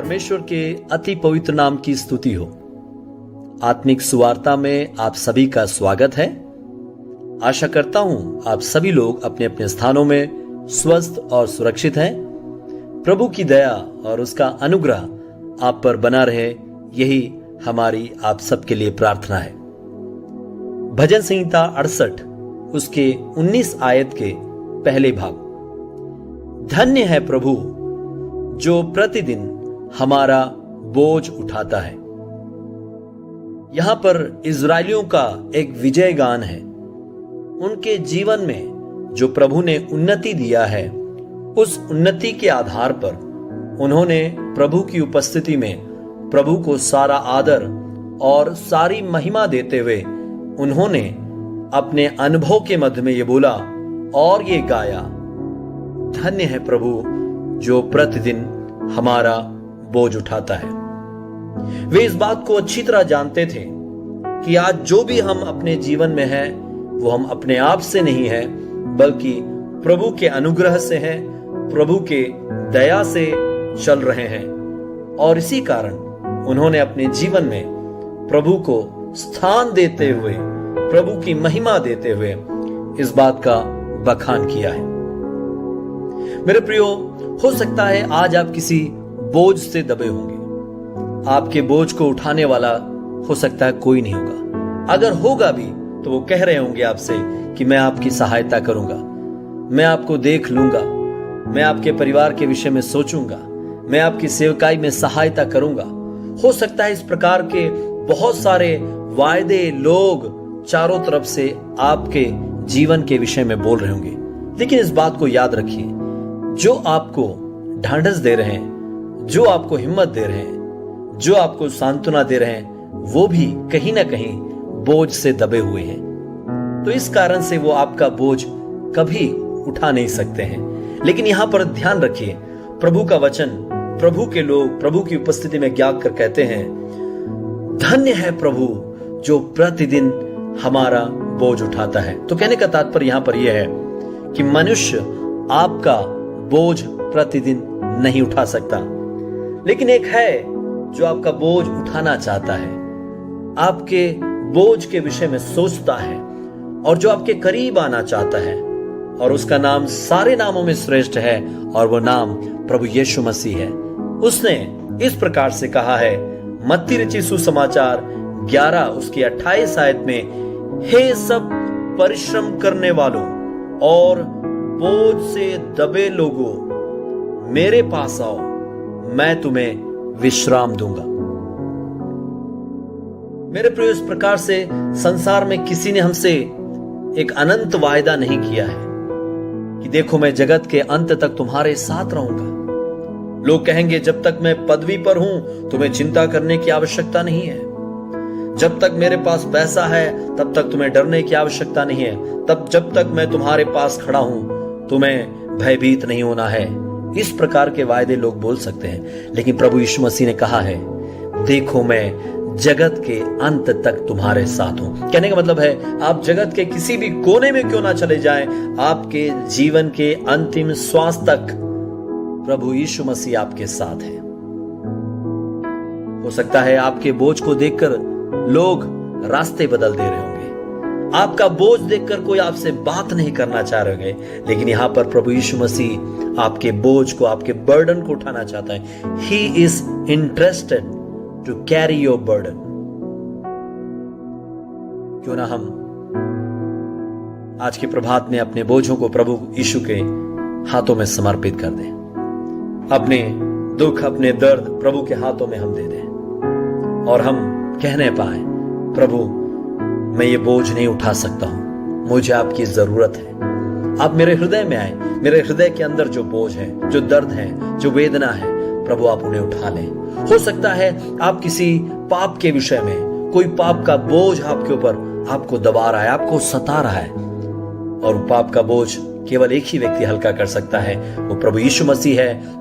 परमेश्वर के अति पवित्र नाम की स्तुति हो। आत्मिक सुवार्ता में आप सभी का स्वागत है। आशा करता हूं आप सभी लोग अपने अपने स्थानों में स्वस्थ और सुरक्षित हैं। प्रभु की दया और उसका अनुग्रह आप पर बना रहे, यही हमारी आप सबके लिए प्रार्थना है। भजन संहिता 68 उसके 19 आयत के पहले भाग। धन्य है प्रभु जो प्रतिदिन हमारा बोझ उठाता है। यहां पर इज़राइलियों का एक विजय गान है। उनके जीवन में जो प्रभु ने उन्नति दिया है, उस उन्नति के आधार पर उन्होंने प्रभु की उपस्थिति में प्रभु को सारा आदर और सारी महिमा देते हुए उन्होंने अपने अनुभव के मध्य में ये बोला और ये गाया, धन्य है प्रभु जो प्रतिदिन हमारा बोझ उठाता है। वे इस बात को अच्छी तरह जानते थे कि आज जो भी हम अपने जीवन में हैं, वो हम अपने आप से नहीं है, बल्कि प्रभु के अनुग्रह से है, प्रभु के दया से चल रहे हैं। और इसी कारण उन्होंने अपने जीवन में प्रभु को स्थान देते हुए, प्रभु की महिमा देते हुए इस बात का बखान किया है। मेरे प्रियो, हो सकता है आज आप किसी बोझ से दबे होंगे। आपके बोझ को उठाने वाला हो सकता है कोई नहीं होगा। अगर होगा भी तो वो कह रहे होंगे आपसे कि मैं आपकी सहायता करूंगा, मैं आपको देख लूंगा, मैं आपके परिवार के विषय में सोचूंगा, मैं आपकी सेवकाई में सहायता करूंगा। हो सकता है इस प्रकार के बहुत सारे वायदे लोग चारों तरफ से आपके जीवन के विषय में बोल रहे होंगे। लेकिन इस बात को याद रखिए, जो आपको ढांढस दे रहे हैं, जो आपको हिम्मत दे रहे हैं, जो आपको सांत्वना दे रहे हैं, वो भी कहीं ना कहीं बोझ से दबे हुए हैं। तो इस कारण से वो आपका बोझ कभी उठा नहीं सकते हैं। लेकिन यहां पर ध्यान रखिए, प्रभु का वचन, प्रभु के लोग प्रभु की उपस्थिति में जाग कर कहते हैं, धन्य है प्रभु जो प्रतिदिन हमारा बोझ उठाता है। तो कहने का तात्पर्य यहां पर यह है कि मनुष्य आपका बोझ प्रतिदिन नहीं उठा सकता, लेकिन एक है जो आपका बोझ उठाना चाहता है, आपके बोझ के विषय में सोचता है और जो आपके करीब आना चाहता है, और उसका नाम सारे नामों में श्रेष्ठ है और वो नाम प्रभु यीशु मसीह है। उसने इस प्रकार से कहा है, मत्ती रचित सुसमाचार 11 उसकी 28 आयत में, हे सब परिश्रम करने वालों और बोझ से दबे लोगों, मेरे पास आओ, मैं तुम्हें विश्राम दूंगा। मेरे प्रिय, इस प्रकार से संसार में किसी ने हमसे एक अनंत वायदा नहीं किया है कि देखो मैं जगत के अंत तक तुम्हारे साथ रहूंगा। लोग कहेंगे जब तक मैं पदवी पर हूं तुम्हें चिंता करने की आवश्यकता नहीं है, जब तक मेरे पास पैसा है तब तक तुम्हें डरने की आवश्यकता नहीं है, तब जब तक मैं तुम्हारे पास खड़ा हूं तुम्हें भयभीत नहीं होना है। इस प्रकार के वायदे लोग बोल सकते हैं, लेकिन प्रभु यीशु मसीह ने कहा है, देखो मैं जगत के अंत तक तुम्हारे साथ हूं। कहने का मतलब है, आप जगत के किसी भी कोने में क्यों ना चले जाएं, आपके जीवन के अंतिम श्वास तक प्रभु यीशु मसीह आपके साथ है। हो सकता है आपके बोझ को देखकर लोग रास्ते बदल दे रहे होंगे, आपका बोझ देखकर कोई आपसे बात नहीं करना चाह रहे होंगे, लेकिन यहां पर प्रभु यीशु मसीह आपके बोझ को, आपके बर्डन को उठाना चाहता है। He is interested to carry your burden। क्यों ना हम आज के प्रभात में अपने बोझों को प्रभु यीशु के हाथों में समर्पित कर दें, अपने दुख, अपने दर्द प्रभु के हाथों में हम दे दें और हम कहने पाए, प्रभु मैं ये बोझ नहीं उठा सकता हूं, मुझे आपकी जरूरत है। आप मेरे हृदय में आए, मेरे हृदय के अंदर जो बोझ है, जो दर्द है, जो वेदना है, प्रभु आप उन्हें उठा लें। हो सकता है आप किसी पाप के विषय में, कोई पाप का बोझ आपके ऊपर आपको दबा रहा है, आपको सता रहा है, और पाप का बोझ केवल एक ही व्यक्ति हल्का कर सकता है, वो प्रभु यीशु मसीह है।